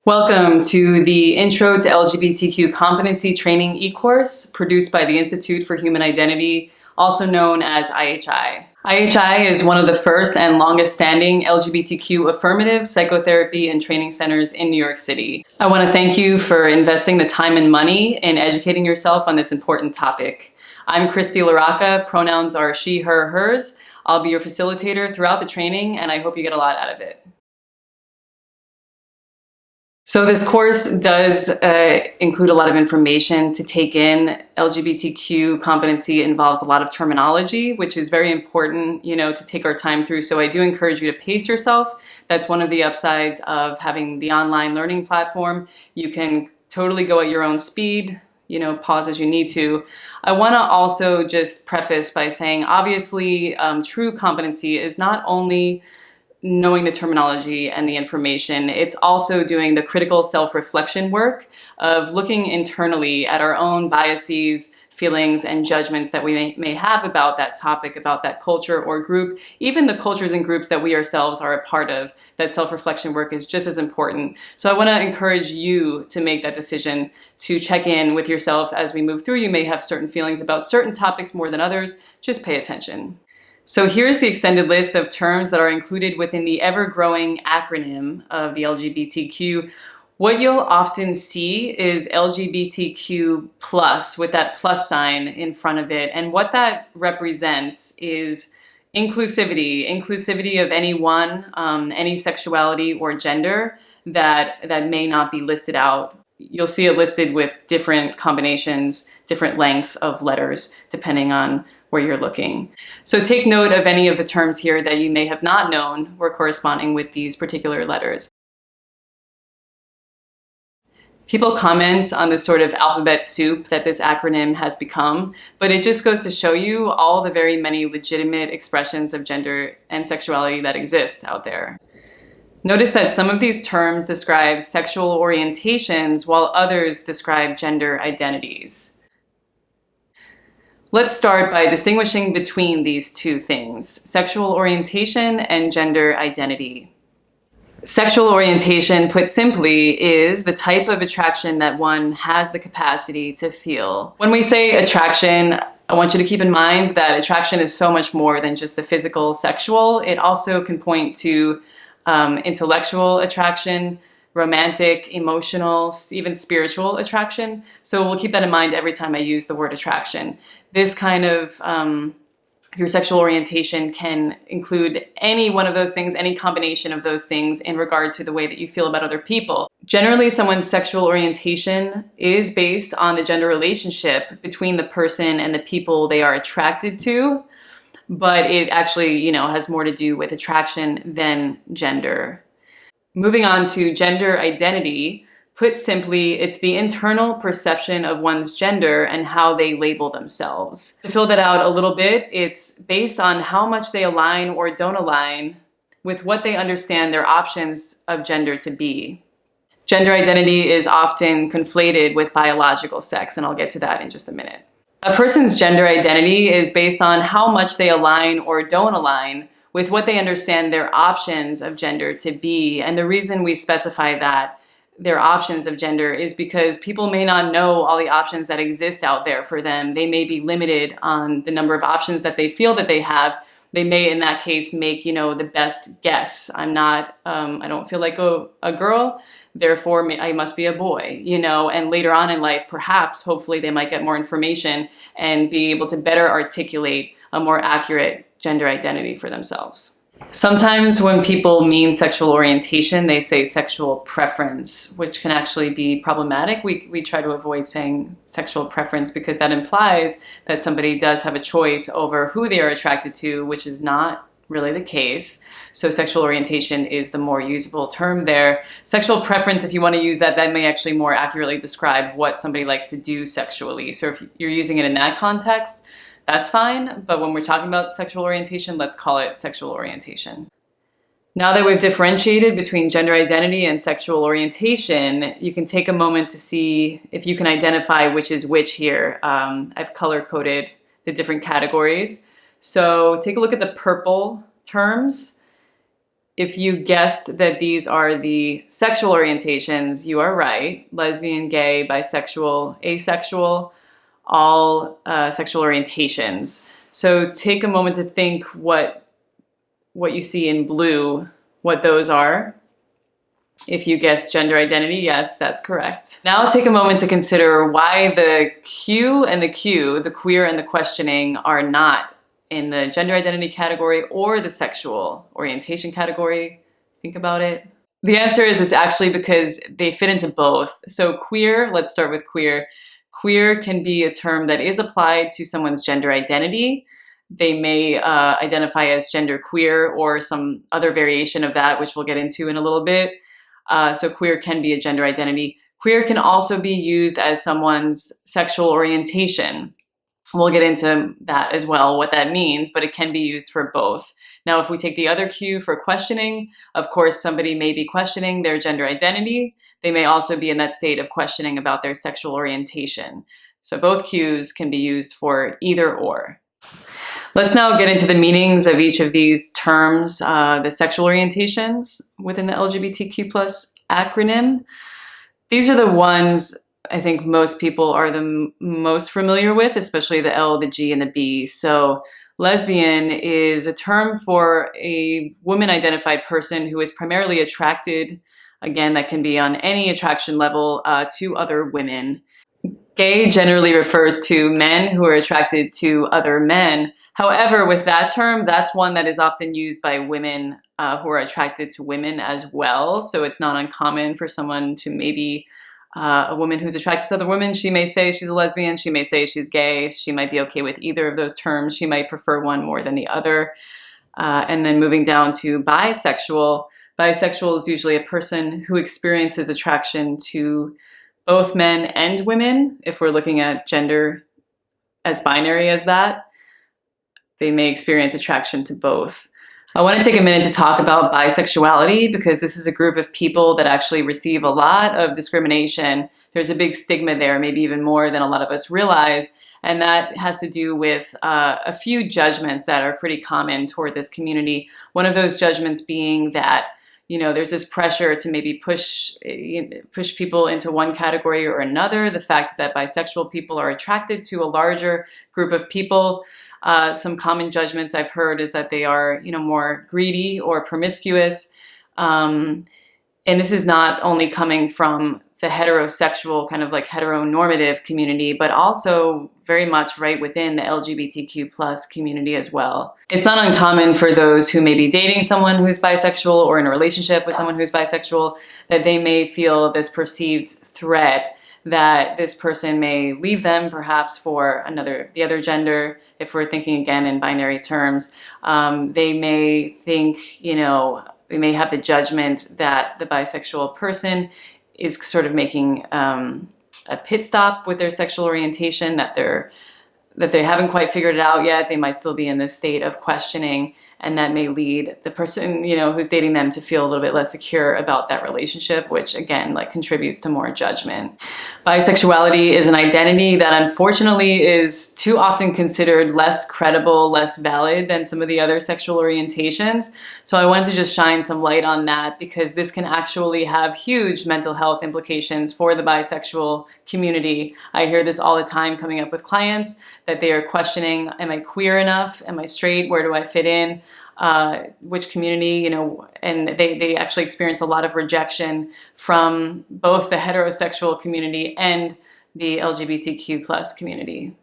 Welcome to the Intro to LGBTQ Competency Training e-course produced by the Institute for Human Identity, also known as IHI. IHI is one of the first and longest standing LGBTQ affirmative psychotherapy and training centers in New York City. I want to thank you for investing the time and money in educating yourself on this important topic. I'm Christy LaRocca, pronouns are she, her, hers. I'll be your facilitator throughout the training and I hope you get a lot out of it. So this course does include a lot of information to take in. LGBTQ competency involves a lot of terminology, which is very important, to take our time through. So I do encourage you to pace yourself. That's one of the upsides of having the online learning platform. You can totally go at your own speed, pause as you need to. I want to also just preface by saying, obviously, true competency is not only knowing the terminology and the information, it's also doing the critical self-reflection work of looking internally at our own biases, feelings, and judgments that we may have about that topic, about that culture or group, even the cultures and groups that we ourselves are a part of. That self-reflection work is just as important. So I want to encourage you to make that decision to check in with yourself as we move through. You may have certain feelings about certain topics more than others. Just pay attention. So here's the extended list of terms that are included within the ever-growing acronym of the LGBTQ. What you'll often see is LGBTQ plus with that plus sign in front of it. And what that represents is inclusivity of anyone, any sexuality or gender that may not be listed out. You'll see it listed with different combinations, different lengths of letters, depending on where you're looking. So take note of any of the terms here that you may have not known were corresponding with these particular letters. People comment on the sort of alphabet soup that this acronym has become, but it just goes to show you all the very many legitimate expressions of gender and sexuality that exist out there. Notice that some of these terms describe sexual orientations while others describe gender identities. Let's start by distinguishing between these two things, sexual orientation and gender identity. Sexual orientation, put simply, is the type of attraction that one has the capacity to feel. When we say attraction, I want you to keep in mind that attraction is so much more than just the physical, sexual. It also can point to intellectual attraction, romantic, emotional, even spiritual attraction. So we'll keep that in mind every time I use the word attraction. This kind of, your sexual orientation can include any one of those things, any combination of those things in regard to the way that you feel about other people. Generally, someone's sexual orientation is based on the gender relationship between the person and the people they are attracted to, but it actually, has more to do with attraction than gender. Moving on to gender identity, put simply, it's the internal perception of one's gender and how they label themselves. To fill that out a little bit, it's based on how much they align or don't align with what they understand their options of gender to be. Gender identity is often conflated with biological sex, and I'll get to that in just a minute. A person's gender identity is based on how much they align or don't align with what they understand their options of gender to be. And the reason we specify that their options of gender is because people may not know all the options that exist out there for them. They may be limited on the number of options that they feel that they have. They may, in that case, make, the best guess. I don't feel like a girl, therefore I must be a boy, and later on in life, perhaps, hopefully they might get more information and be able to better articulate a more accurate gender identity for themselves. Sometimes when people mean sexual orientation, they say sexual preference, which can actually be problematic. We try to avoid saying sexual preference because that implies that somebody does have a choice over who they are attracted to, which is not really the case. So sexual orientation is the more usable term there. Sexual preference, if you want to use that, that may actually more accurately describe what somebody likes to do sexually. So if you're using it in that context, that's fine, but when we're talking about sexual orientation, let's call it sexual orientation. Now that we've differentiated between gender identity and sexual orientation, you can take a moment to see if you can identify which is which here. I've color-coded the different categories. So take a look at the purple terms. If you guessed that these are the sexual orientations, you are right. Lesbian, gay, bisexual, asexual, all sexual orientations. So take a moment to think what you see in blue, what those are. If you guessed gender identity, yes, that's correct. Now take a moment to consider why the Q and the Q, the queer and the questioning, are not in the gender identity category or the sexual orientation category. Think about it. The answer is it's actually because they fit into both. So queer, let's start with queer. Queer can be a term that is applied to someone's gender identity. They may identify as gender queer or some other variation of that, which we'll get into in a little bit. So queer can be a gender identity. Queer can also be used as someone's sexual orientation. We'll get into that as well, what that means, but it can be used for both. Now, if we take the other Q for questioning, of course, somebody may be questioning their gender identity. They may also be in that state of questioning about their sexual orientation. So both Qs can be used for either or. Let's now get into the meanings of each of these terms, the sexual orientations within the LGBTQ plus acronym. These are the ones I think most people are the most familiar with, especially the L, the G, and the B. So lesbian is a term for a woman-identified person who is primarily attracted, again, that can be on any attraction level, to other women. Gay generally refers to men who are attracted to other men. However, with that term, that's one that is often used by women who are attracted to women as well. So it's not uncommon for someone to maybe, a woman who's attracted to other women, she may say she's a lesbian, she may say she's gay, she might be okay with either of those terms, she might prefer one more than the other. And then moving down to bisexual. Bisexual is usually a person who experiences attraction to both men and women. If we're looking at gender as binary as that, they may experience attraction to both. I want to take a minute to talk about bisexuality because this is a group of people that actually receive a lot of discrimination. There's a big stigma there, maybe even more than a lot of us realize. And that has to do with a few judgments that are pretty common toward this community. One of those judgments being that, you know, there's this pressure to maybe push people into one category or another. The fact that bisexual people are attracted to a larger group of people. Some common judgments I've heard is that they are, you know, more greedy or promiscuous. And this is not only coming from the heterosexual, kind of like heteronormative community, but also very much right within the LGBTQ plus community as well. It's not uncommon for those who may be dating someone who's bisexual or in a relationship with someone who's bisexual that they may feel this perceived threat that this person may leave them perhaps for the other gender. If we're thinking again in binary terms, they may think, you know, they may have the judgment that the bisexual person is sort of making a pit stop with their sexual orientation, that they haven't quite figured it out yet. They might still be in this state of questioning, and that may lead the person, you know, who's dating them to feel a little bit less secure about that relationship, which again, like contributes to more judgment. Bisexuality is an identity that unfortunately is too often considered less credible, less valid than some of the other sexual orientations. So I wanted to just shine some light on that because this can actually have huge mental health implications for the bisexual community. I hear this all the time coming up with clients that they are questioning, am I queer enough? Am I straight? Where do I fit in? Which community, you know, and they actually experience a lot of rejection from both the heterosexual community and the LGBTQ plus community.